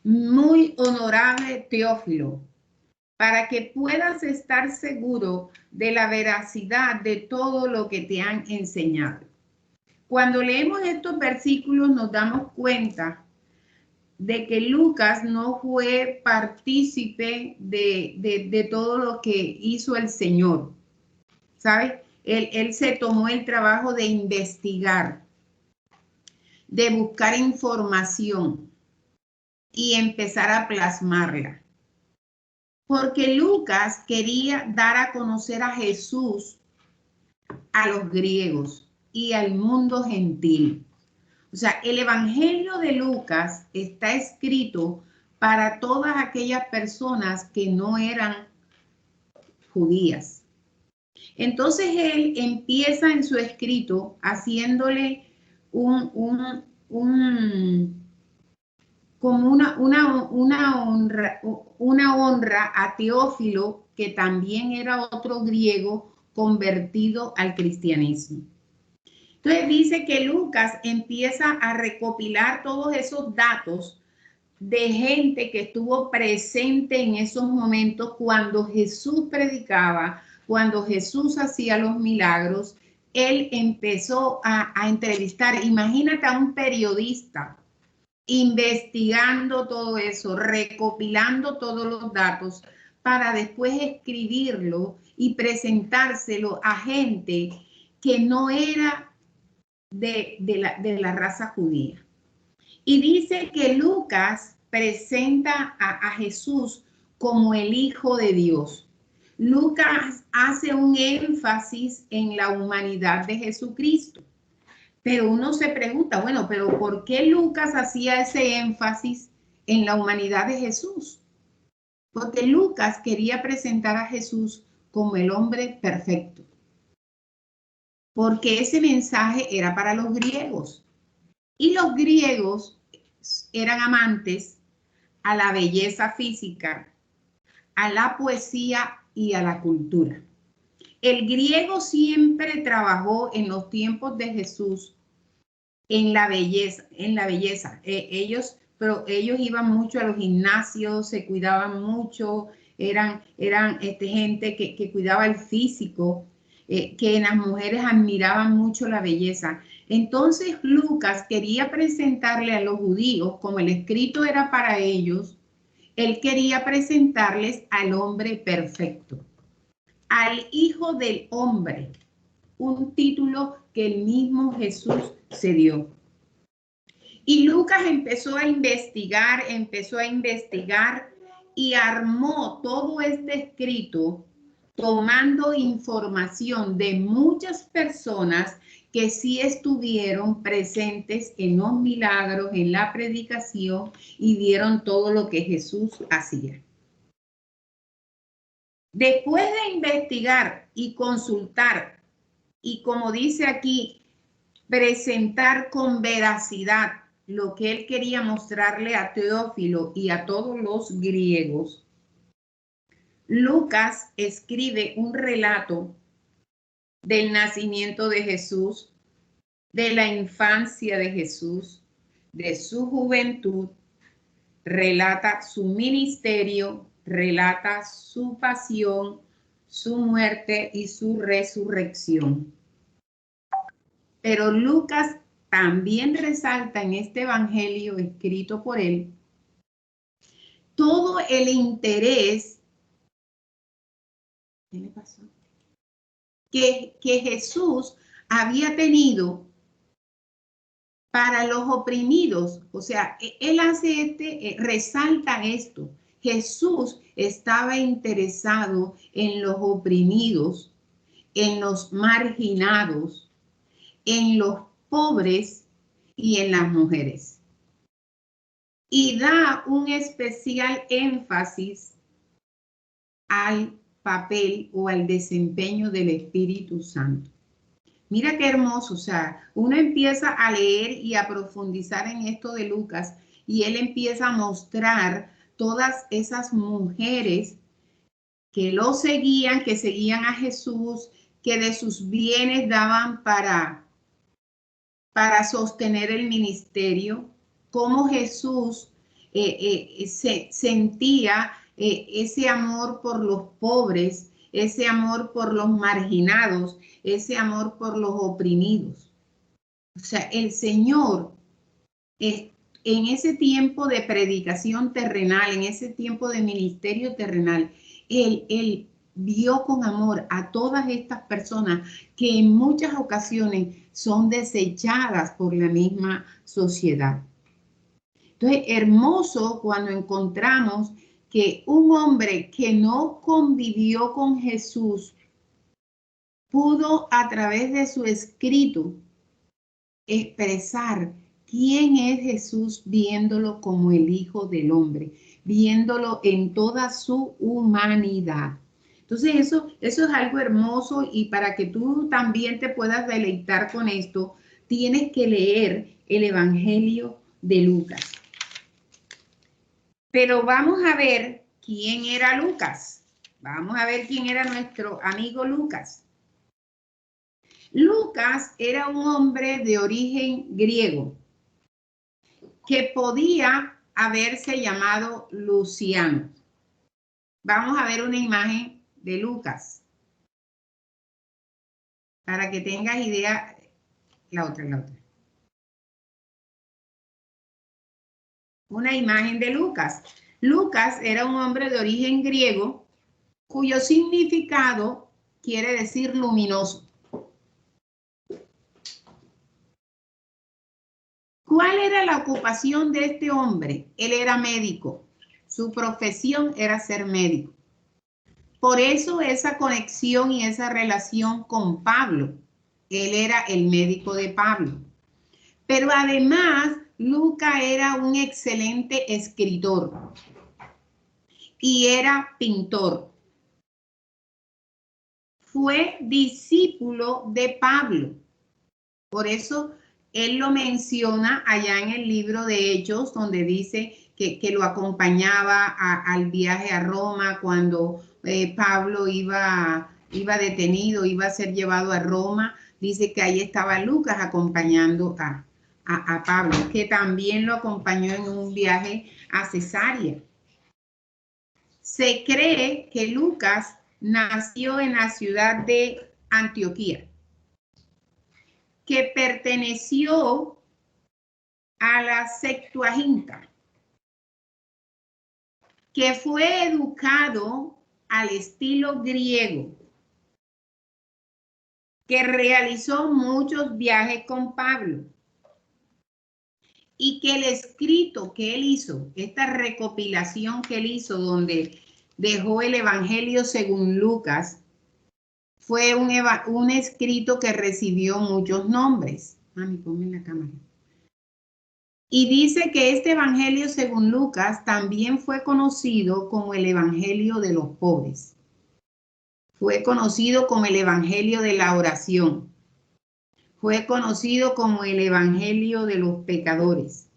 muy honorable Teófilo, para que puedas estar seguro de la veracidad de todo lo que te han enseñado. Cuando leemos estos versículos nos damos cuenta de que Lucas no fue partícipe de todo lo que hizo el Señor, ¿sabes? Él se tomó el trabajo de investigar, de buscar información y empezar a plasmarla. Porque Lucas quería dar a conocer a Jesús a los griegos y al mundo gentil. O sea, el Evangelio de Lucas está escrito para todas aquellas personas que no eran judías. Entonces él empieza en su escrito haciéndole como una honra a Teófilo, que también era otro griego convertido al cristianismo. Entonces dice que Lucas empieza a recopilar todos esos datos de gente que estuvo presente en esos momentos cuando Jesús predicaba, cuando Jesús hacía los milagros. Él empezó a entrevistar. Imagínate a un periodista investigando todo eso, recopilando todos los datos para después escribirlo y presentárselo a gente que no era de la raza judía. Y dice que Lucas presenta a Jesús como el Hijo de Dios. Lucas hace un énfasis en la humanidad de Jesucristo. Pero uno se pregunta, bueno, pero ¿por qué Lucas hacía ese énfasis en la humanidad de Jesús? Porque Lucas quería presentar a Jesús como el hombre perfecto. Porque ese mensaje era para los griegos. Y los griegos eran amantes a la belleza física, a la poesía y a la cultura. El griego siempre trabajó en los tiempos de Jesús en la belleza, ellos iban mucho a los gimnasios, se cuidaban mucho, eran gente que cuidaba el físico, que las mujeres admiraban mucho la belleza. Entonces Lucas quería presentarle a los judíos, como el escrito era para ellos, él quería presentarles al hombre perfecto, al Hijo del Hombre, un título que el mismo Jesús se dio. Y Lucas empezó a investigar y armó todo este escrito tomando información de muchas personas que sí estuvieron presentes en los milagros, en la predicación y vieron todo lo que Jesús hacía. Después de investigar y consultar, y como dice aquí, presentar con veracidad lo que él quería mostrarle a Teófilo y a todos los griegos, Lucas escribe un relato del nacimiento de Jesús, de la infancia de Jesús, de su juventud, relata su ministerio, relata su pasión, su muerte y su resurrección. Pero Lucas también resalta en este evangelio escrito por él todo el interés. ¿Qué le pasó? Que Jesús había tenido para los oprimidos. O sea, él hace resalta esto. Jesús estaba interesado en los oprimidos, en los marginados, en los pobres y en las mujeres. Y da un especial énfasis al papel o al desempeño del Espíritu Santo. Mira qué hermoso, o sea, uno empieza a leer y a profundizar en esto de Lucas y él empieza a mostrar todas esas mujeres que lo seguían, que seguían a Jesús, que de sus bienes daban para sostener el ministerio, cómo Jesús sentía ese amor por los pobres, ese amor por los marginados, ese amor por los oprimidos. O sea, el Señor, en ese tiempo de predicación terrenal, en ese tiempo de ministerio terrenal, Él vio con amor a todas estas personas que en muchas ocasiones son desechadas por la misma sociedad. Entonces, hermoso cuando encontramos que un hombre que no convivió con Jesús pudo a través de su escrito expresar quién es Jesús viéndolo como el Hijo del Hombre, viéndolo en toda su humanidad. Entonces eso es algo hermoso, y para que tú también te puedas deleitar con esto, tienes que leer el Evangelio de Lucas. Pero vamos a ver quién era Lucas. Vamos a ver quién era nuestro amigo Lucas. Lucas era un hombre de origen griego que podía haberse llamado Luciano. Vamos a ver una imagen de Lucas para que tengas idea. La otra. Una imagen de Lucas. Lucas era un hombre de origen griego cuyo significado quiere decir luminoso. ¿Cuál era la ocupación de este hombre? Él era médico. Su profesión era ser médico. Por eso esa conexión y esa relación con Pablo. Él era el médico de Pablo. Pero además, Lucas era un excelente escritor y era pintor. Fue discípulo de Pablo. Por eso él lo menciona allá en el libro de Hechos, donde dice que lo acompañaba al viaje a Roma cuando Pablo iba detenido, iba a ser llevado a Roma. Dice que ahí estaba Lucas acompañando a Pablo, que también lo acompañó en un viaje a Cesarea. Se cree que Lucas nació en la ciudad de Antioquía, que perteneció a la Septuaginta, que fue educado al estilo griego, que realizó muchos viajes con Pablo, y que el escrito que él hizo, esta recopilación que él hizo donde dejó el Evangelio según Lucas, fue un escrito que recibió muchos nombres. Mami, ponme en la cámara. Y dice que este Evangelio según Lucas también fue conocido como el Evangelio de los pobres. Fue conocido como el Evangelio de la oración. Fue conocido como el Evangelio de los pecadores.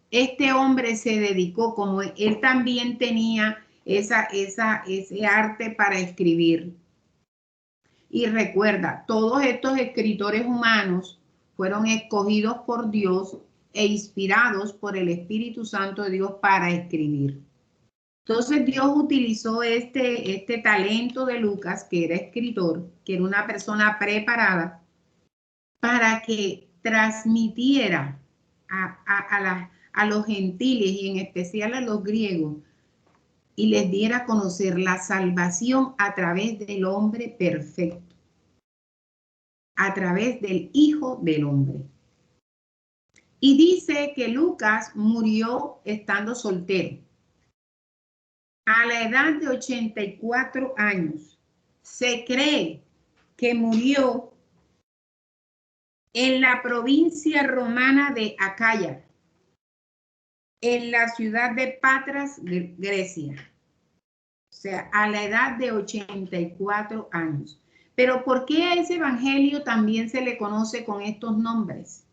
Este hombre se dedicó, como él también tenía ese arte para escribir. Y recuerda, todos estos escritores humanos fueron escogidos por Dios e inspirados por el Espíritu Santo de Dios para escribir. Entonces Dios utilizó este talento de Lucas, que era escritor, que era una persona preparada, para que transmitiera a los gentiles y en especial a los griegos, y les diera a conocer la salvación a través del hombre perfecto, a través del Hijo del Hombre. Y dice que Lucas murió estando soltero, a la edad de 84 años. Se cree que murió en la provincia romana de Acaya, en la ciudad de Patras, Grecia. O sea, a la edad de 84 años. Pero ¿por qué a ese evangelio también se le conoce con estos nombres?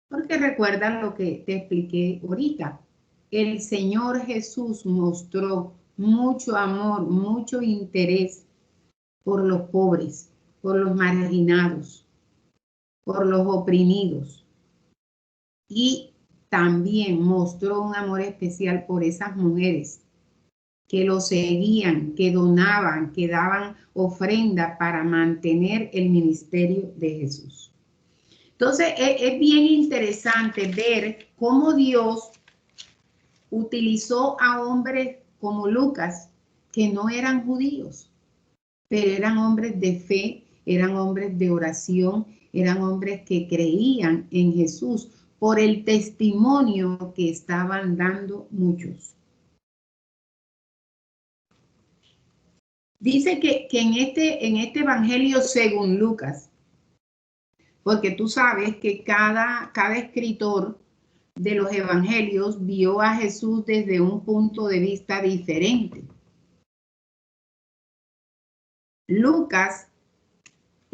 Porque recuerdan lo que te expliqué ahorita. El Señor Jesús mostró mucho amor, mucho interés por los pobres, por los marginados, por los oprimidos. Y también mostró un amor especial por esas mujeres que lo seguían, que donaban, que daban ofrenda para mantener el ministerio de Jesús. Entonces, es bien interesante ver cómo Dios utilizó a hombres como Lucas, que no eran judíos, pero eran hombres de fe, eran hombres de oración, eran hombres que creían en Jesús por el testimonio que estaban dando muchos. Dice que en este evangelio según Lucas, porque tú sabes que cada escritor de los evangelios vio a Jesús desde un punto de vista diferente. Lucas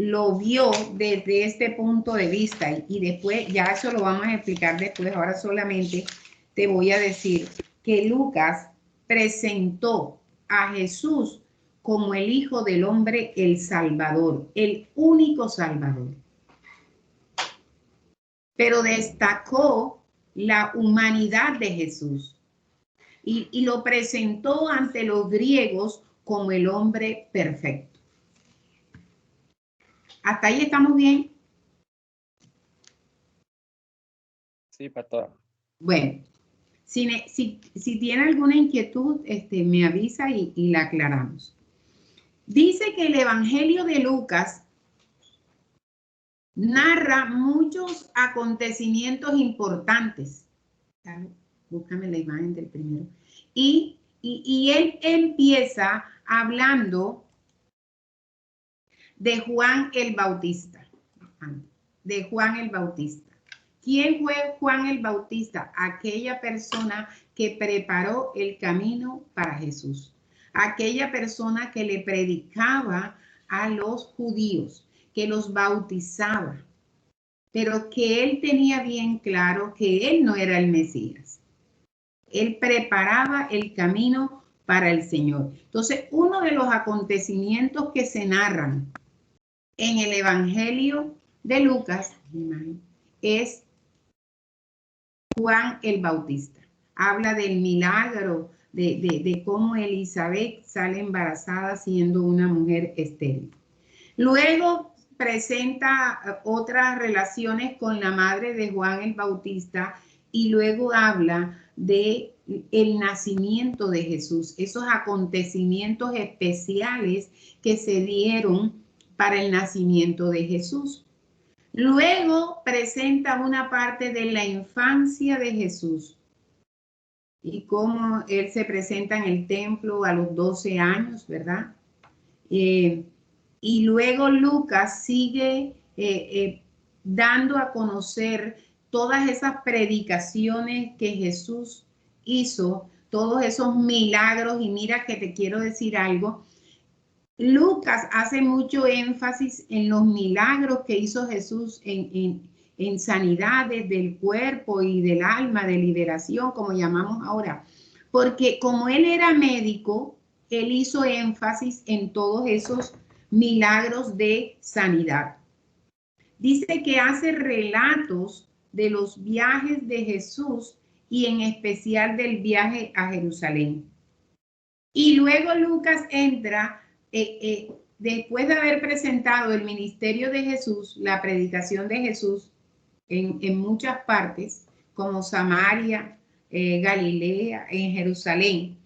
lo vio desde este punto de vista y después, ya eso lo vamos a explicar después, ahora solamente te voy a decir que Lucas presentó a Jesús como el Hijo del Hombre, el Salvador, el único Salvador. Pero destacó la humanidad de Jesús y lo presentó ante los griegos como el hombre perfecto. ¿Hasta ahí estamos bien? Sí, pastora. Bueno, si tiene alguna inquietud, me avisa y la aclaramos. Dice que el Evangelio de Lucas narra muchos acontecimientos importantes. Búscame la imagen del primero. Y él empieza hablando de Juan el Bautista. De Juan el Bautista. ¿Quién fue Juan el Bautista? Aquella persona que preparó el camino para Jesús. Aquella persona que le predicaba a los judíos, que los bautizaba, pero que él tenía bien claro que él no era el Mesías. Él preparaba el camino para el Señor. Entonces, uno de los acontecimientos que se narran en el Evangelio de Lucas es Juan el Bautista. Habla del milagro de cómo Elizabeth sale embarazada siendo una mujer estéril. Luego presenta otras relaciones con la madre de Juan el Bautista y luego habla de el nacimiento de Jesús, esos acontecimientos especiales que se dieron para el nacimiento de Jesús. Luego presenta una parte de la infancia de Jesús y cómo él se presenta en el templo a los 12 años, ¿verdad? Y luego Lucas sigue dando a conocer todas esas predicaciones que Jesús hizo, todos esos milagros. Y mira que te quiero decir algo. Lucas hace mucho énfasis en los milagros que hizo Jesús en sanidades del cuerpo y del alma, de liberación, como llamamos ahora. Porque como él era médico, él hizo énfasis en todos esos milagros de sanidad. Dice que hace relatos de los viajes de Jesús y en especial del viaje a Jerusalén. Y luego Lucas entra, después de haber presentado el ministerio de Jesús, la predicación de Jesús en muchas partes, como Samaria, Galilea, en Jerusalén,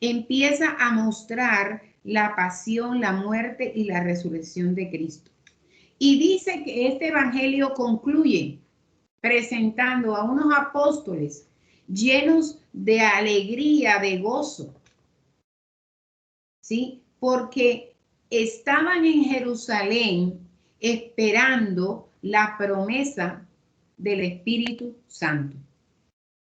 empieza a mostrar la pasión, la muerte y la resurrección de Cristo. Y dice que este evangelio concluye presentando a unos apóstoles llenos de alegría, de gozo, ¿sí? Porque estaban en Jerusalén esperando la promesa del Espíritu Santo.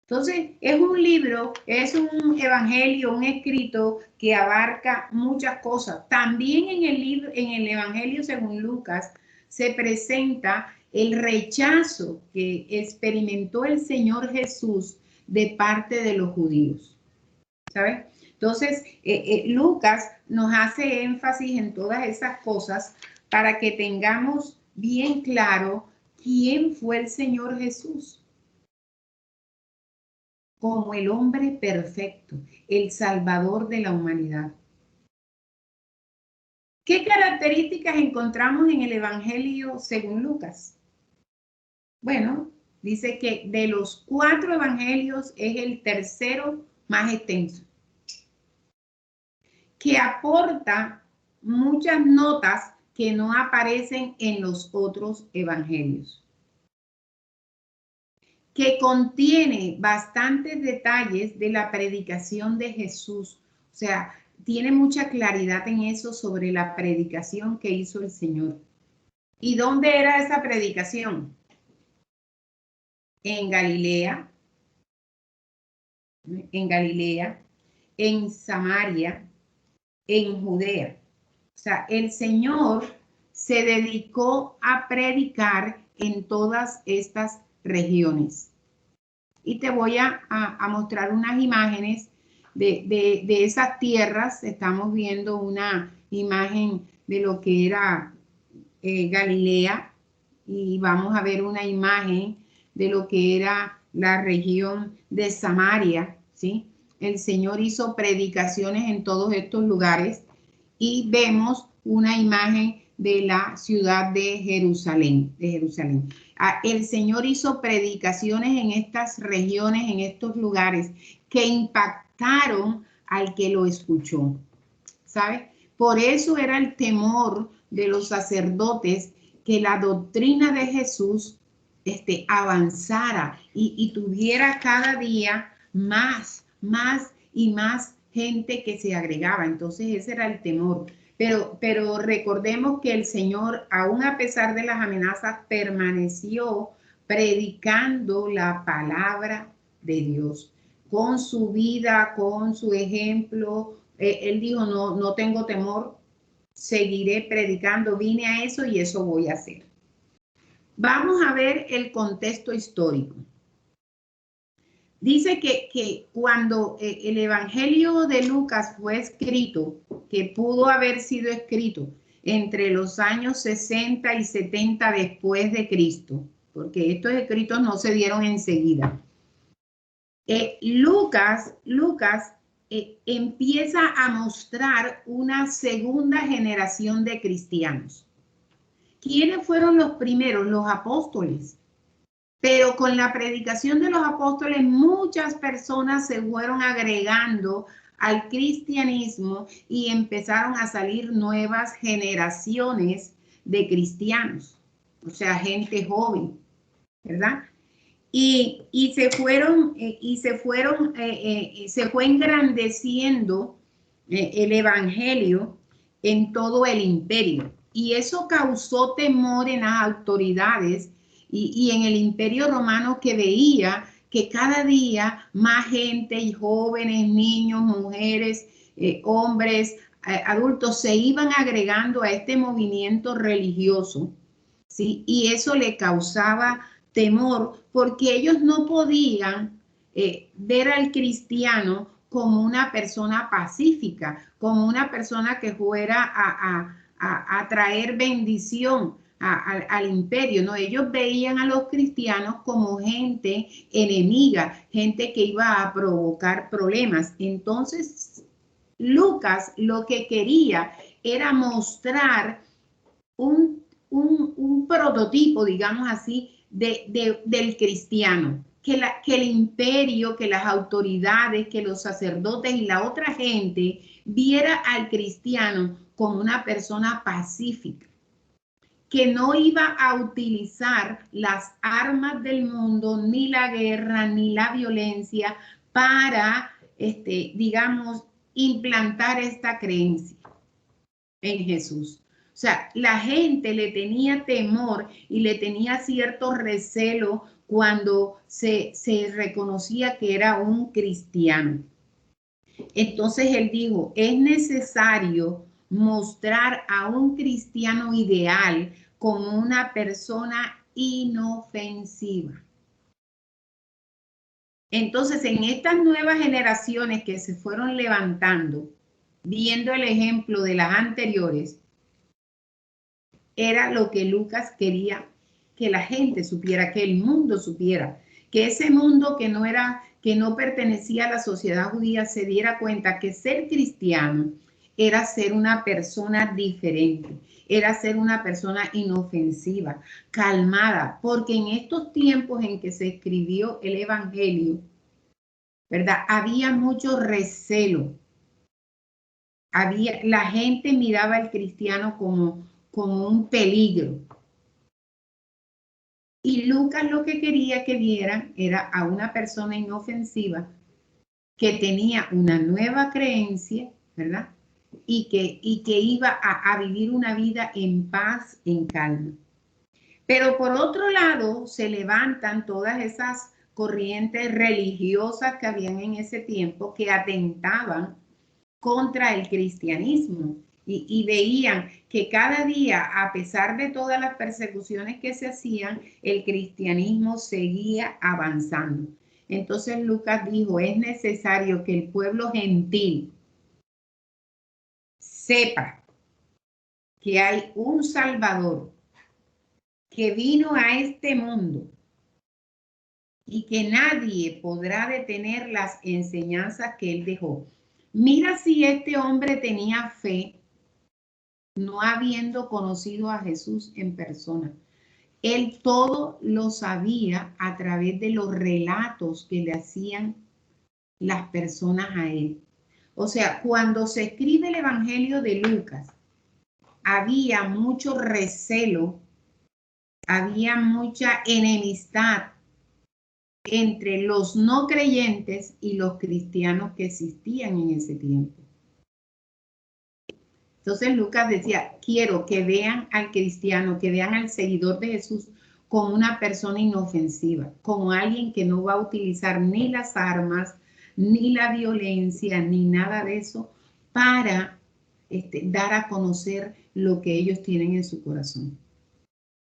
Entonces, es un libro, es un evangelio, un escrito que abarca muchas cosas. También en el evangelio según Lucas se presenta el rechazo que experimentó el Señor Jesús de parte de los judíos. ¿Sabes? Entonces, Lucas nos hace énfasis en todas esas cosas para que tengamos bien claro quién fue el Señor Jesús. como el hombre perfecto, el Salvador de la humanidad. ¿Qué características encontramos en el Evangelio según Lucas? Bueno, dice que de los 4 evangelios es el tercero más extenso, que aporta muchas notas que no aparecen en los otros evangelios, que contiene bastantes detalles de la predicación de Jesús. O sea, tiene mucha claridad en eso sobre la predicación que hizo el Señor. ¿Y dónde era esa predicación? En Galilea, en Samaria, en Judea. O sea, el Señor se dedicó a predicar en todas estas regiones. Y te voy a mostrar unas imágenes de esas tierras. Estamos viendo una imagen de lo que era Galilea y vamos a ver una imagen de lo que era la región de Samaria, ¿sí? El Señor hizo predicaciones en todos estos lugares y vemos una imagen de la ciudad de Jerusalén. El Señor hizo predicaciones en estas regiones, en estos lugares, que impactaron al que lo escuchó, ¿sabes? Por eso era el temor de los sacerdotes que la doctrina de Jesús avanzara y tuviera cada día más y más gente que se agregaba. Entonces ese era el temor. Pero recordemos que el Señor, aún a pesar de las amenazas, permaneció predicando la palabra de Dios con su vida, con su ejemplo. Él dijo, no tengo temor, seguiré predicando, vine a eso y eso voy a hacer. Vamos a ver el contexto histórico. Dice que cuando el Evangelio de Lucas fue escrito, que pudo haber sido escrito entre los años 60 y 70 después de Cristo, porque estos escritos no se dieron enseguida. Lucas empieza a mostrar una segunda generación de cristianos. ¿Quiénes fueron los primeros? Los apóstoles. Pero con la predicación de los apóstoles, muchas personas se fueron agregando al cristianismo y empezaron a salir nuevas generaciones de cristianos, o sea, gente joven, ¿verdad? Y se fue engrandeciendo el evangelio en todo el imperio. Y eso causó temor en las autoridades y en el imperio romano, que veía que cada día más gente, y jóvenes, niños, mujeres, hombres, adultos, se iban agregando a este movimiento religioso, ¿sí? Y eso le causaba temor, porque ellos no podían ver al cristiano como una persona pacífica, como una persona que fuera a traer bendición al imperio, ¿no? Ellos veían a los cristianos como gente enemiga, gente que iba a provocar problemas. Entonces, Lucas lo que quería era mostrar un prototipo, digamos así, del cristiano, que el imperio, que las autoridades, que los sacerdotes y la otra gente viera al cristiano como una persona pacífica, que no iba a utilizar las armas del mundo, ni la guerra, ni la violencia para, digamos, implantar esta creencia en Jesús. O sea, la gente le tenía temor y le tenía cierto recelo cuando se reconocía que era un cristiano. Entonces él dijo, es necesario mostrar a un cristiano ideal como una persona inofensiva. Entonces, en estas nuevas generaciones que se fueron levantando, viendo el ejemplo de las anteriores, era lo que Lucas quería que la gente supiera, que el mundo supiera, que ese mundo que no pertenecía a la sociedad judía se diera cuenta que ser cristiano era ser una persona diferente, era ser una persona inofensiva, calmada, porque en estos tiempos en que se escribió el Evangelio, ¿verdad? Había mucho recelo. La gente miraba al cristiano como un peligro. Y Lucas lo que quería que vieran era a una persona inofensiva que tenía una nueva creencia, ¿verdad? Y que iba a vivir una vida en paz, en calma. Pero por otro lado, se levantan todas esas corrientes religiosas que habían en ese tiempo que atentaban contra el cristianismo y veían que cada día, a pesar de todas las persecuciones que se hacían, el cristianismo seguía avanzando. Entonces Lucas dijo, es necesario que el pueblo gentil sepa que hay un Salvador que vino a este mundo y que nadie podrá detener las enseñanzas que él dejó. Mira si este hombre tenía fe, no habiendo conocido a Jesús en persona. Él todo lo sabía a través de los relatos que le hacían las personas a él. O sea, cuando se escribe el Evangelio de Lucas, había mucho recelo, había mucha enemistad entre los no creyentes y los cristianos que existían en ese tiempo. Entonces Lucas decía, quiero que vean al cristiano, que vean al seguidor de Jesús como una persona inofensiva, como alguien que no va a utilizar ni las armas, ni la violencia, ni nada de eso para dar a conocer lo que ellos tienen en su corazón.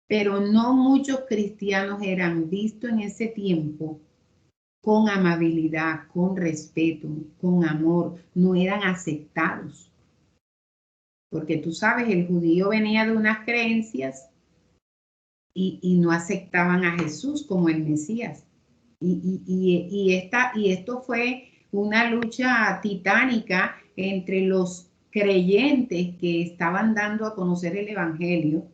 Pero no muchos cristianos eran vistos en ese tiempo con amabilidad, con respeto, con amor, no eran aceptados. Porque tú sabes, el judío venía de unas creencias y no aceptaban a Jesús como el Mesías. Y esto fue una lucha titánica entre los creyentes que estaban dando a conocer el Evangelio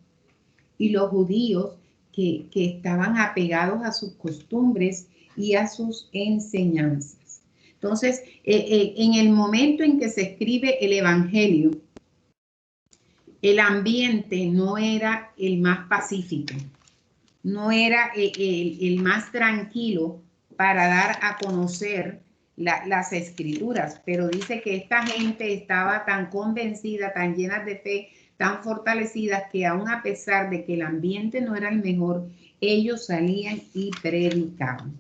y los judíos que estaban apegados a sus costumbres y a sus enseñanzas. Entonces, en el momento en que se escribe el Evangelio, el ambiente no era el más pacífico, no era el más tranquilo para dar a conocer las escrituras, pero dice que esta gente estaba tan convencida, tan llena de fe, tan fortalecidas, que aún a pesar de que el ambiente no era el mejor, ellos salían y predicaban.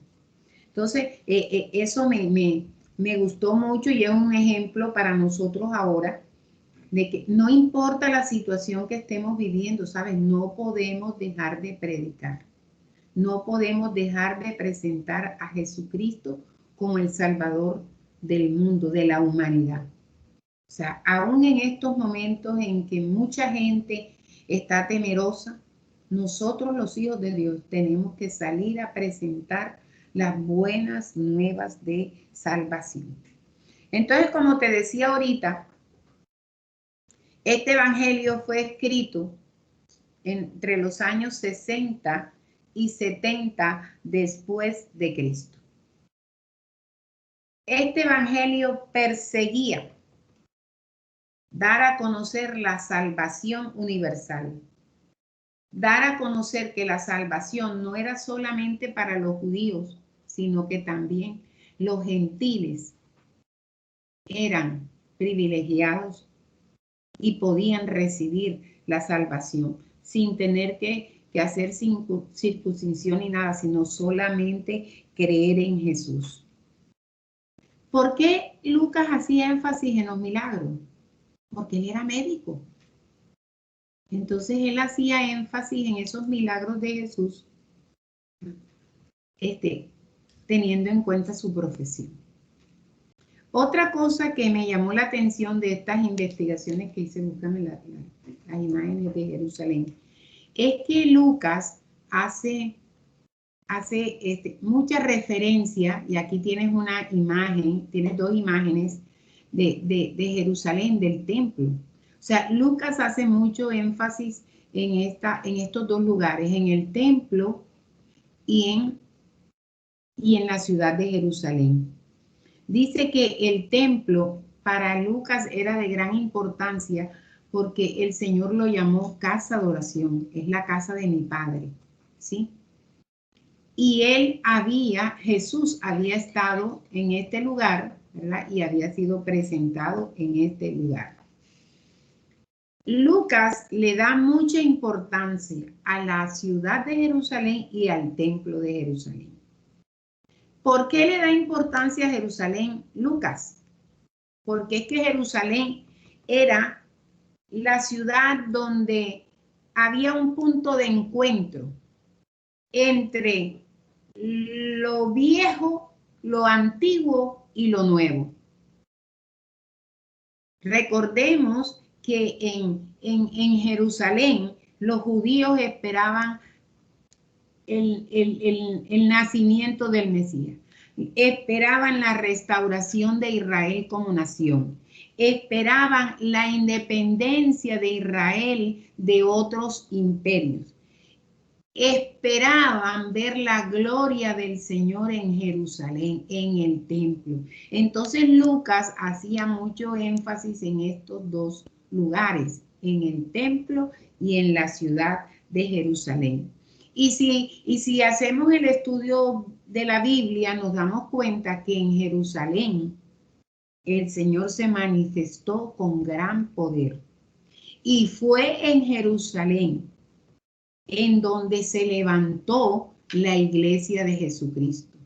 Entonces, eso me gustó mucho y es un ejemplo para nosotros ahora de que no importa la situación que estemos viviendo, ¿sabes? No podemos dejar de predicar. No podemos dejar de presentar a Jesucristo como el Salvador del mundo, de la humanidad. O sea, aún en estos momentos en que mucha gente está temerosa, nosotros los hijos de Dios tenemos que salir a presentar las buenas nuevas de salvación. Entonces, como te decía ahorita, este evangelio fue escrito entre los años 60 y 70 después de Cristo. Este evangelio perseguía dar a conocer la salvación universal, dar a conocer que la salvación no era solamente para los judíos, sino que también los gentiles eran privilegiados y podían recibir la salvación sin tener que hacer circuncisión ni nada, sino solamente creer en Jesús. ¿Por qué Lucas hacía énfasis en los milagros? Porque él era médico. Entonces él hacía énfasis en esos milagros de Jesús, teniendo en cuenta su profesión. Otra cosa que me llamó la atención de estas investigaciones que hice, búscame las imágenes de Jerusalén, es que Lucas hace hace mucha referencia, y aquí tienes una imagen, tienes dos imágenes de Jerusalén, del templo. O sea, Lucas hace mucho énfasis en estos dos lugares, en el templo y en la ciudad de Jerusalén. Dice que el templo para Lucas era de gran importancia porque el Señor lo llamó casa de oración, es la casa de mi Padre, ¿sí? Y Jesús había estado en este lugar, ¿verdad? Y había sido presentado en este lugar. Lucas le da mucha importancia a la ciudad de Jerusalén y al templo de Jerusalén. ¿Por qué le da importancia a Jerusalén, Lucas? Porque es que Jerusalén era la ciudad donde había un punto de encuentro entre lo viejo, lo antiguo y lo nuevo. Recordemos que en Jerusalén los judíos esperaban el nacimiento del Mesías. Esperaban la restauración de Israel como nación. Esperaban la independencia de Israel de otros imperios. Esperaban ver la gloria del Señor en Jerusalén, en el templo. Entonces Lucas hacía mucho énfasis en estos dos lugares, en el templo y en la ciudad de Jerusalén. Y si hacemos el estudio de la Biblia, nos damos cuenta que en Jerusalén el Señor se manifestó con gran poder. Y fue en Jerusalén en donde se levantó la iglesia de Jesucristo.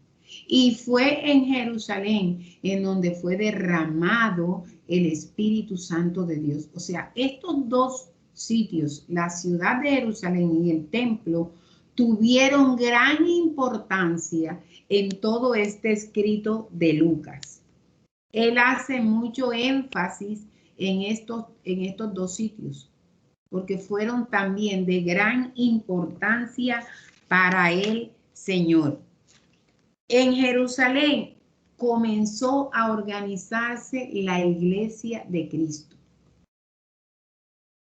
Y fue en Jerusalén en donde fue derramado el Espíritu Santo de Dios. O sea, estos dos sitios, la ciudad de Jerusalén y el templo, tuvieron gran importancia en todo este escrito de Lucas. Él hace mucho énfasis en estos dos sitios, porque fueron también de gran importancia para el Señor. En Jerusalén comenzó a organizarse la iglesia de Cristo.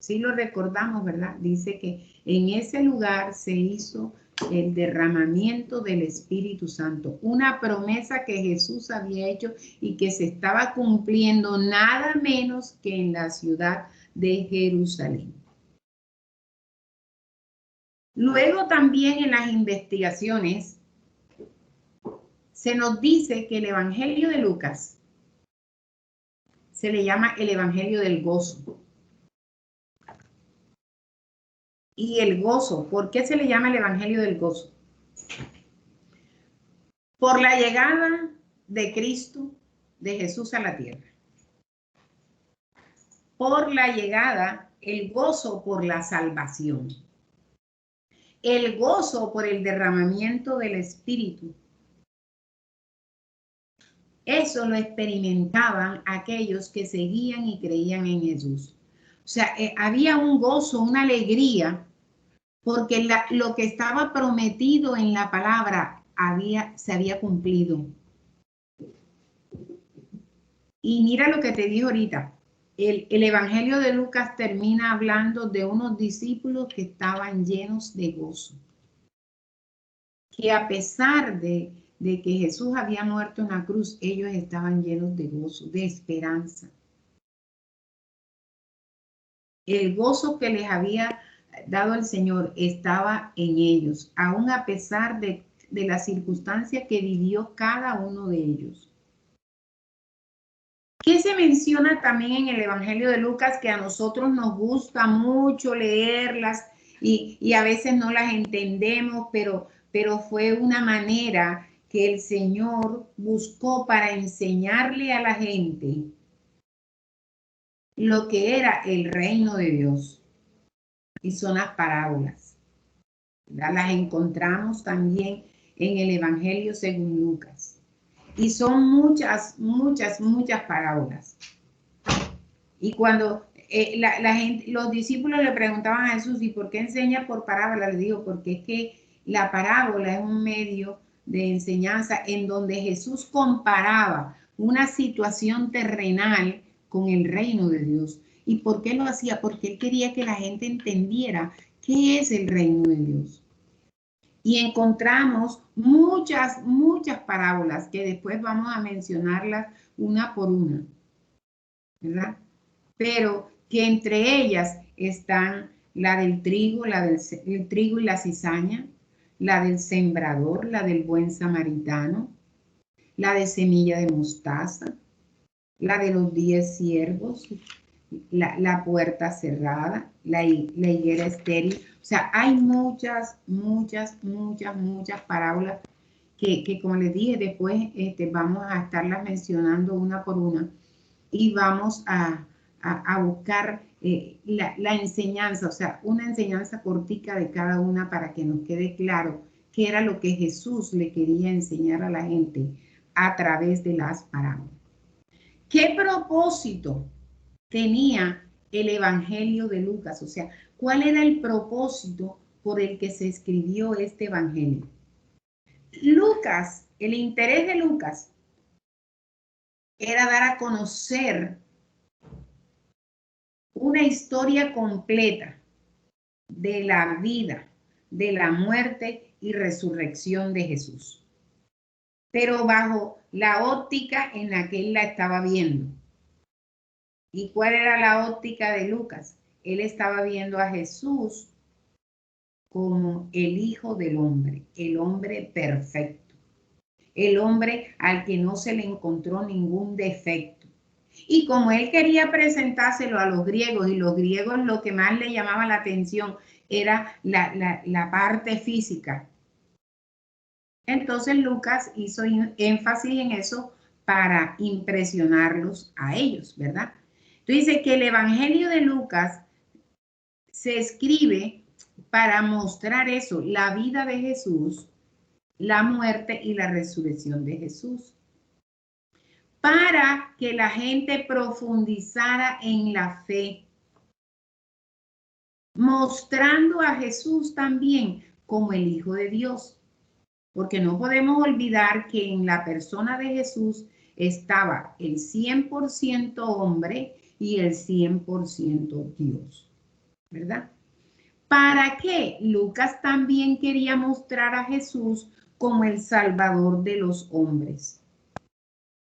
Sí lo recordamos, ¿verdad? Dice que en ese lugar se hizo el derramamiento del Espíritu Santo, una promesa que Jesús había hecho y que se estaba cumpliendo nada menos que en la ciudad de Jerusalén. Luego también en las investigaciones se nos dice que el Evangelio de Lucas se le llama el Evangelio del gozo. Y el gozo, ¿por qué se le llama el Evangelio del gozo? Por la llegada de Cristo, de Jesús a la tierra. Por la llegada, el gozo por la salvación. El gozo por el derramamiento del Espíritu. Eso lo experimentaban aquellos que seguían y creían en Jesús. O sea, había un gozo, una alegría, porque lo que estaba prometido en la palabra se había cumplido. Y mira lo que te digo ahorita. El Evangelio de Lucas termina hablando de unos discípulos que estaban llenos de gozo. Que a pesar de que Jesús había muerto en la cruz, ellos estaban llenos de gozo, de esperanza. El gozo que les había dado el Señor estaba en ellos, aún a pesar de la circunstancia que vivió cada uno de ellos. ¿Qué se menciona también en el Evangelio de Lucas? Que a nosotros nos gusta mucho leerlas y a veces no las entendemos, pero fue una manera que el Señor buscó para enseñarle a la gente lo que era el reino de Dios. Y son las parábolas. Las encontramos también en el Evangelio según Lucas. Y son muchas parábolas. Y cuando la gente, los discípulos le preguntaban a Jesús, ¿y por qué enseña por parábolas? Le digo, porque es que la parábola es un medio de enseñanza en donde Jesús comparaba una situación terrenal con el reino de Dios. ¿Y por qué lo hacía? Porque él quería que la gente entendiera qué es el reino de Dios. Y encontramos muchas parábolas que después vamos a mencionarlas una por una, ¿verdad? Pero que entre ellas están la del trigo, el trigo y la cizaña, la del sembrador, la del buen samaritano, la de semilla de mostaza, la de los 10 siervos, la puerta cerrada, la higuera estéril. O sea, hay muchas parábolas que como les dije, después vamos a estarlas mencionando una por una y vamos a buscar la enseñanza, o sea, una enseñanza cortica de cada una para que nos quede claro qué era lo que Jesús le quería enseñar a la gente a través de las parábolas. ¿Qué propósito tenía el Evangelio de Lucas? O sea, ¿cuál era el propósito por el que se escribió este Evangelio? Lucas, el interés de Lucas era dar a conocer una historia completa de la vida, de la muerte y resurrección de Jesús, pero bajo la óptica en la que él la estaba viendo. ¿Y cuál era la óptica de Lucas? Él estaba viendo a Jesús como el Hijo del Hombre, el hombre perfecto, el hombre al que no se le encontró ningún defecto. Y como él quería presentárselo a los griegos, y los griegos lo que más le llamaba la atención era la parte física. Entonces Lucas hizo énfasis en eso para impresionarlos a ellos, ¿verdad? Entonces dice que el Evangelio de Lucas se escribe para mostrar eso, la vida de Jesús, la muerte y la resurrección de Jesús, para que la gente profundizara en la fe, mostrando a Jesús también como el Hijo de Dios, porque no podemos olvidar que en la persona de Jesús estaba el 100% hombre y el 100% Dios, ¿verdad? ¿Para qué? Lucas también quería mostrar a Jesús como el Salvador de los hombres.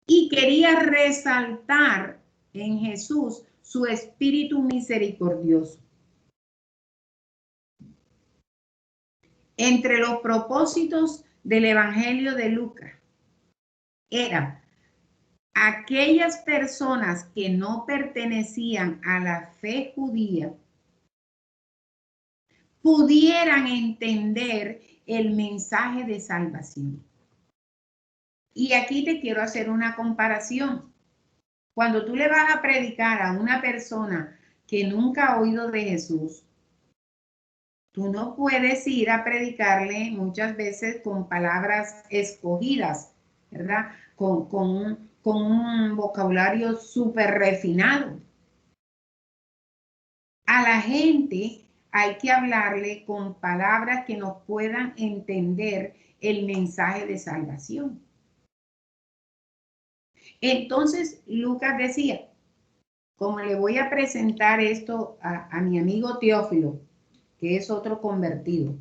Y quería resaltar en Jesús su espíritu misericordioso. Entre los propósitos del Evangelio de Lucas era aquellas personas que no pertenecían a la fe judía pudieran entender el mensaje de salvación. Y aquí te quiero hacer una comparación. Cuando tú le vas a predicar a una persona que nunca ha oído de Jesús, tú no puedes ir a predicarle muchas veces con palabras escogidas, ¿verdad? Con un vocabulario súper refinado. A la gente hay que hablarle con palabras que nos puedan entender el mensaje de salvación. Entonces, Lucas decía, como le voy a presentar esto a mi amigo Teófilo, que es otro convertido,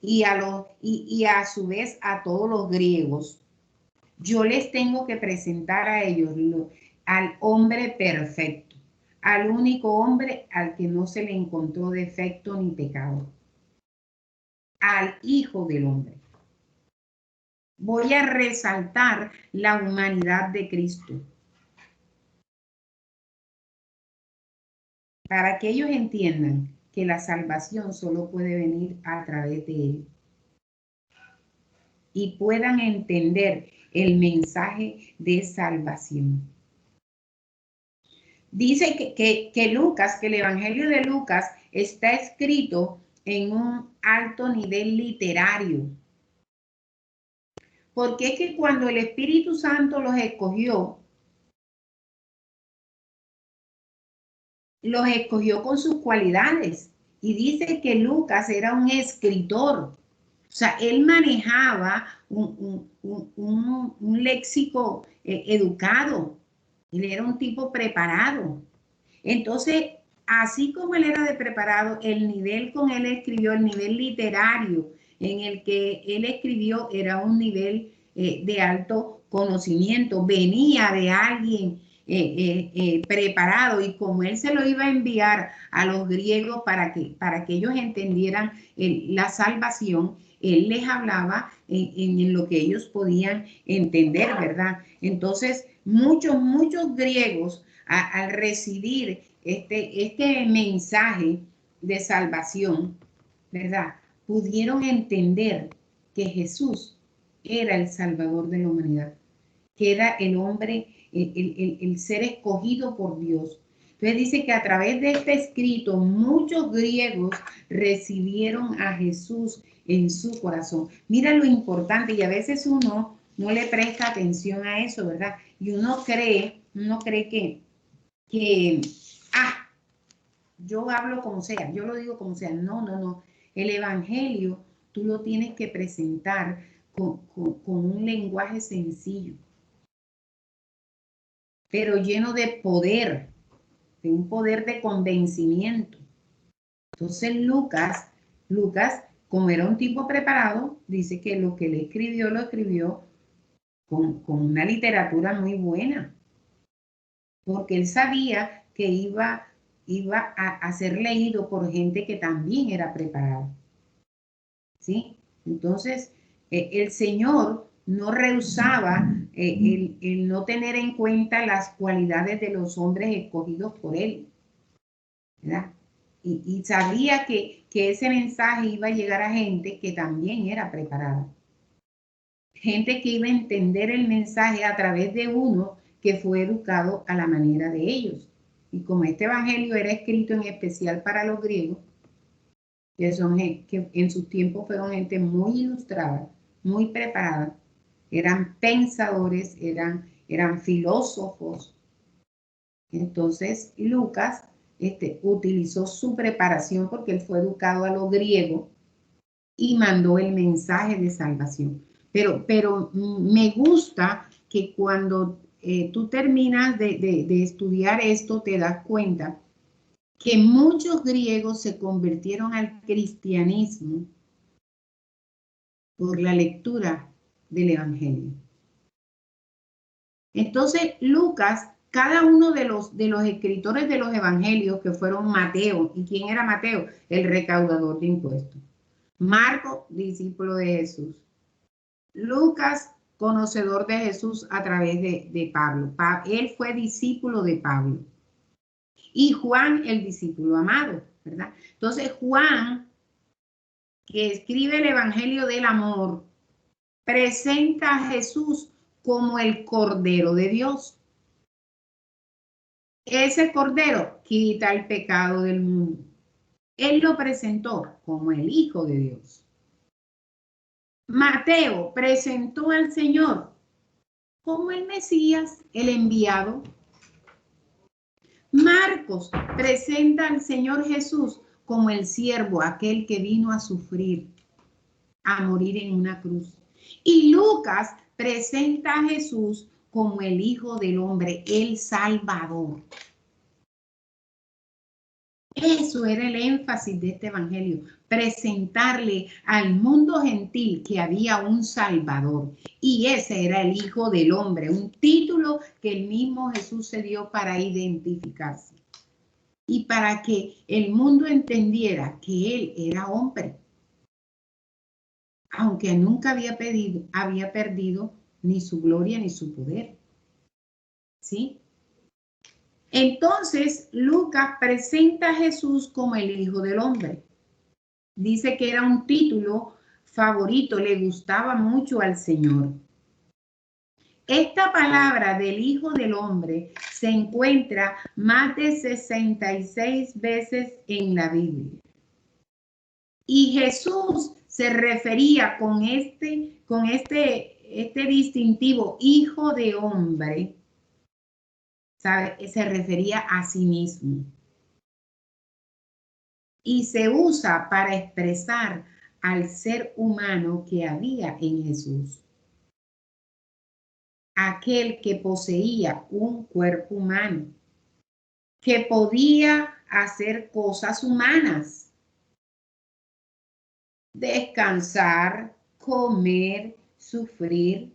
y a su vez a todos los griegos, yo les tengo que presentar a ellos al hombre perfecto, al único hombre al que no se le encontró defecto ni pecado, al Hijo del Hombre. Voy a resaltar la humanidad de Cristo, para que ellos entiendan que la salvación solo puede venir a través de Él y puedan entender el mensaje de salvación. Dice que Lucas, que el Evangelio de Lucas está escrito en un alto nivel literario. Porque es que cuando el Espíritu Santo los escogió con sus cualidades. Y dice que Lucas era un escritor. O sea, él manejaba un léxico educado. Él era un tipo preparado. Entonces, así como él era de preparado, el nivel con él escribió, el nivel literario en el que él escribió era un nivel de alto conocimiento. Venía de alguien preparado, y como él se lo iba a enviar a los griegos para que ellos entendieran la salvación, él les hablaba en lo que ellos podían entender, ¿verdad? Entonces, muchos griegos al recibir este mensaje de salvación, ¿verdad? Pudieron entender que Jesús era el Salvador de la humanidad, que era el hombre, el ser escogido por Dios. Entonces dice que a través de este escrito muchos griegos recibieron a Jesús en su corazón. Mira lo importante, y a veces uno no le presta atención a eso, ¿verdad? Y uno cree que yo hablo como sea, yo lo digo como sea. No. El evangelio tú lo tienes que presentar con un lenguaje sencillo, pero lleno de poder, de un poder de convencimiento. Entonces Lucas, como era un tipo preparado, dice que lo que le escribió, lo escribió con una literatura muy buena, porque él sabía que iba a ser leído por gente que también era preparada. ¿Sí? Entonces, el Señor no rehusaba el no tener en cuenta las cualidades de los hombres escogidos por Él, ¿verdad? Y sabía que ese mensaje iba a llegar a gente que también era preparada. Gente que iba a entender el mensaje a través de uno que fue educado a la manera de ellos. Y como este evangelio era escrito en especial para los griegos, que en sus tiempos fueron gente muy ilustrada, muy preparada, eran pensadores, eran filósofos. Entonces Lucas utilizó su preparación porque él fue educado a lo griego y mandó el mensaje de salvación. Pero me gusta que cuando tú terminas de estudiar esto, te das cuenta que muchos griegos se convirtieron al cristianismo por la lectura del Evangelio. Entonces, Lucas, cada uno de los escritores de los Evangelios, que fueron Mateo, ¿y quién era Mateo? El recaudador de impuestos. Marco, discípulo de Jesús. Lucas, conocedor de Jesús a través de Pablo. Él fue discípulo de Pablo. Y Juan, el discípulo amado, ¿verdad? Entonces, Juan, que escribe el Evangelio del Amor, presenta a Jesús como el Cordero de Dios. Ese Cordero quita el pecado del mundo. Él lo presentó como el Hijo de Dios. Mateo presentó al Señor como el Mesías, el enviado. Marcos presenta al Señor Jesús como el siervo, aquel que vino a sufrir, a morir en una cruz. Y Lucas presenta a Jesús como el Hijo del Hombre, el Salvador. Eso era el énfasis de este evangelio, presentarle al mundo gentil que había un Salvador, y ese era el Hijo del Hombre, un título que el mismo Jesús se dio para identificarse y para que el mundo entendiera que él era hombre, aunque nunca había perdido ni su gloria ni su poder. ¿Sí? Entonces, Lucas presenta a Jesús como el Hijo del Hombre. Dice que era un título favorito, le gustaba mucho al Señor. Esta palabra del Hijo del Hombre se encuentra más de 66 veces en la Biblia. Y Jesús se refería con este distintivo Hijo de Hombre, ¿sabe? Se refería a sí mismo. Y se usa para expresar al ser humano que había en Jesús. Aquel que poseía un cuerpo humano, que podía hacer cosas humanas, descansar, comer, sufrir.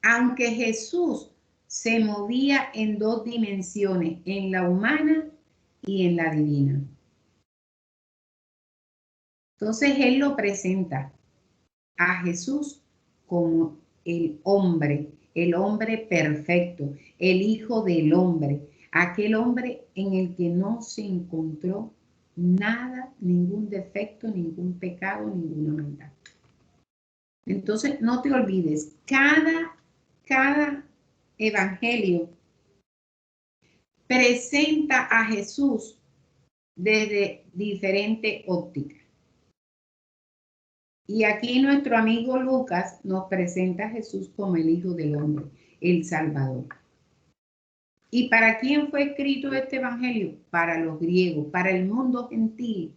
Aunque Jesús se movía en dos dimensiones, en la humana y en la divina. Entonces Él lo presenta a Jesús como el hombre perfecto, el Hijo del hombre, aquel hombre en el que no se encontró nada, ningún defecto, ningún pecado, ninguna maldad. Entonces, no te olvides, cada evangelio presenta a Jesús desde diferente óptica. Y aquí nuestro amigo Lucas nos presenta a Jesús como el Hijo del Hombre, el Salvador. ¿Y para quién fue escrito este evangelio? Para los griegos, para el mundo gentil.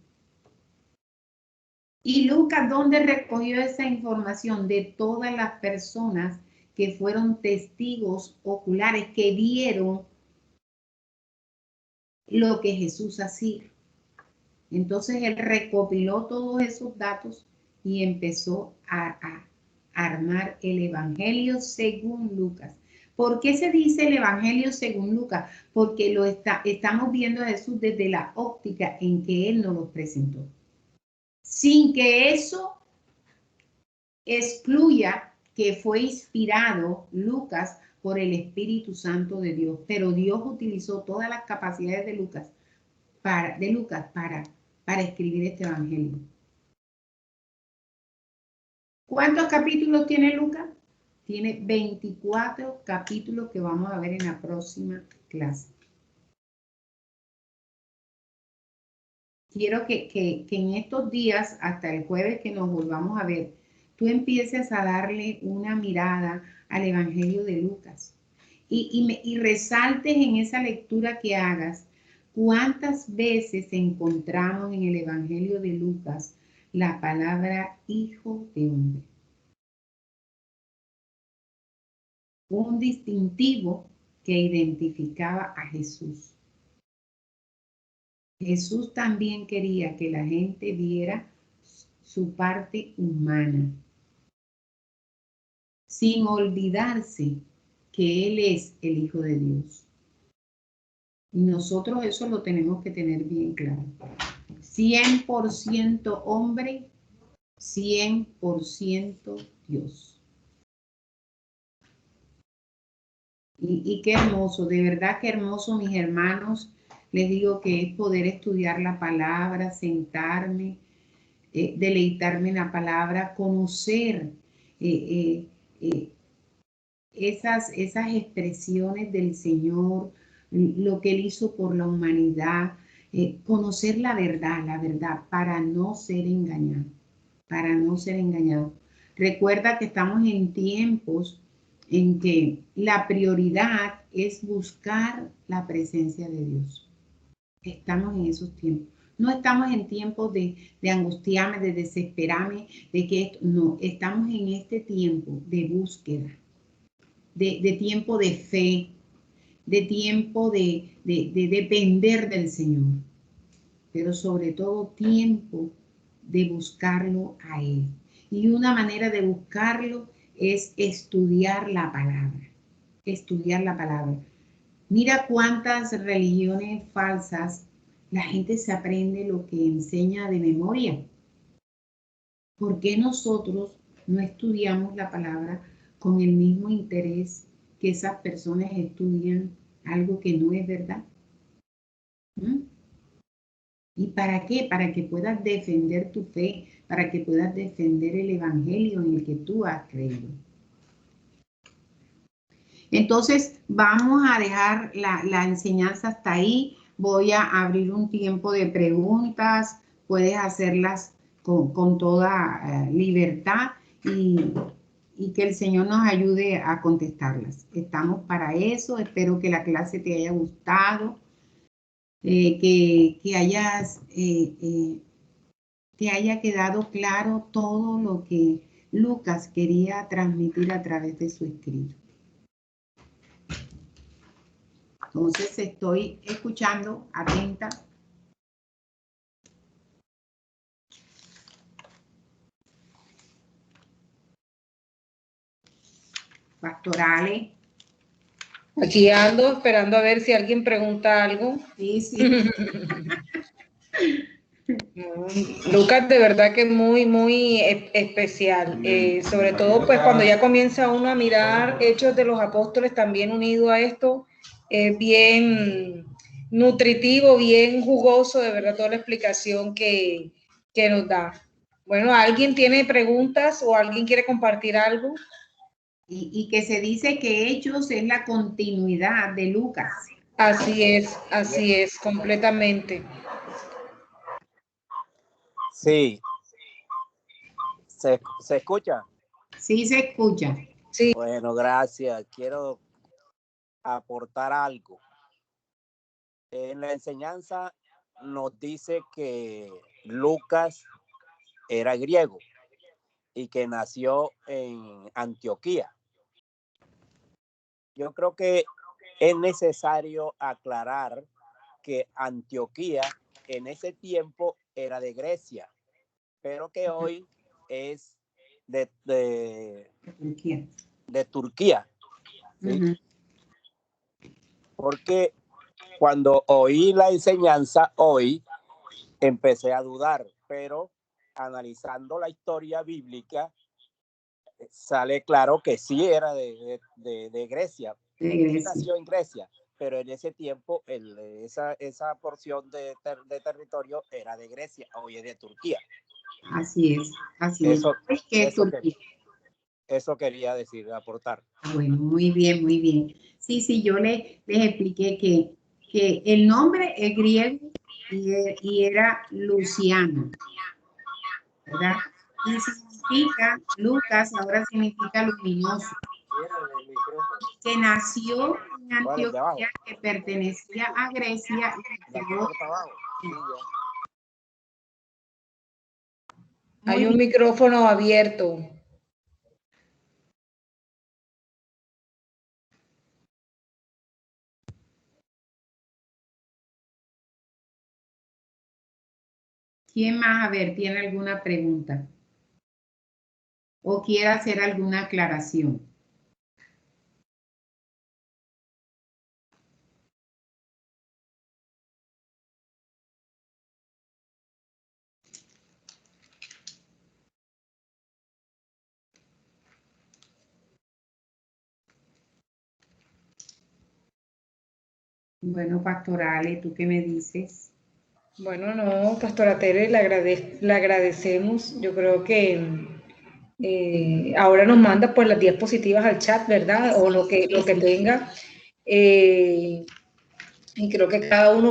Y Lucas, ¿dónde recogió esa información? De todas las personas que fueron testigos oculares, que vieron lo que Jesús hacía. Entonces él recopiló todos esos datos y empezó a armar el Evangelio según Lucas. ¿Por qué se dice el Evangelio según Lucas? Porque estamos viendo a Jesús desde la óptica en que Él nos lo presentó. Sin que eso excluya que fue inspirado Lucas por el Espíritu Santo de Dios. Pero Dios utilizó todas las capacidades de Lucas para escribir este Evangelio. ¿Cuántos capítulos tiene Lucas? Tiene 24 capítulos que vamos a ver en la próxima clase. Quiero que en estos días, hasta el jueves que nos volvamos a ver, tú empieces a darle una mirada al Evangelio de Lucas y resaltes en esa lectura que hagas cuántas veces encontramos en el Evangelio de Lucas la palabra Hijo de Hombre. Un distintivo que identificaba a Jesús. Jesús también quería que la gente viera su parte humana, sin olvidarse que Él es el Hijo de Dios. Y nosotros eso lo tenemos que tener bien claro. 100% hombre, 100% Dios. Y qué hermoso, de verdad que hermoso, mis hermanos. Les digo que es poder estudiar la palabra, sentarme, deleitarme en la palabra, conocer esas expresiones del Señor, lo que Él hizo por la humanidad, conocer la verdad, para no ser engañado, para no ser engañado. Recuerda que estamos en tiempos en que la prioridad es buscar la presencia de Dios. Estamos en esos tiempos. No estamos en tiempos de angustiarme, de desesperarme, de que esto, no, estamos en este tiempo de búsqueda, de tiempo de fe, de tiempo de depender del Señor, pero sobre todo tiempo de buscarlo a Él. Y una manera de buscarlo es estudiar la palabra, estudiar la palabra. Mira cuántas religiones falsas la gente se aprende lo que enseña de memoria. ¿Por qué nosotros no estudiamos la palabra con el mismo interés que esas personas estudian algo que no es verdad? ¿Y para qué? Para que puedas defender tu fe, para que puedas defender el evangelio en el que tú has creído. Entonces, vamos a dejar la enseñanza hasta ahí. Voy a abrir un tiempo de preguntas. Puedes hacerlas con toda libertad y que el Señor nos ayude a contestarlas. Estamos para eso. Espero que la clase te haya gustado, que hayas te haya quedado claro todo lo que Lucas quería transmitir a través de su escrito. Entonces estoy escuchando, atenta. Pastorales. Aquí ando esperando a ver si alguien pregunta algo. Sí, sí. Lucas, de verdad que muy especial, sobre todo pues cuando ya comienza uno a mirar Hechos de los Apóstoles también unido a esto, bien nutritivo, bien jugoso, de verdad toda la explicación que nos da. Bueno, ¿alguien tiene preguntas o alguien quiere compartir algo? Y que se dice que Hechos es la continuidad de Lucas. Así es, completamente. Sí. ¿Se escucha? Sí, se escucha. Sí. Bueno, gracias. Quiero aportar algo. En la enseñanza nos dice que Lucas era griego y que nació en Antioquía. Yo creo que es necesario aclarar que Antioquía en ese tiempo era de Grecia, pero que hoy es de Turquía. ¿Sí? Uh-huh. Porque cuando oí la enseñanza hoy, empecé a dudar, pero analizando la historia bíblica, sale claro que sí era de Grecia. Sí nació en Grecia, pero en ese tiempo esa porción de territorio era de Grecia, hoy es de Turquía. Así es, así es. Eso quería decir, aportar. Bueno, muy bien, muy bien. Sí, yo les expliqué que el nombre es griego y era Luciano, ¿verdad? Y significa, Lucas ahora significa luminoso. Que nació en Antioquía, que pertenecía a Grecia. Hay un micrófono abierto. ¿Quién más, a ver, tiene alguna pregunta? ¿O quiere hacer alguna aclaración? Bueno, Pastorale, ¿tú qué me dices? Bueno, no, Pastora Tere, le agradecemos. Yo creo que ahora nos manda pues las diapositivas al chat, ¿verdad? O lo que tenga. Y creo que cada uno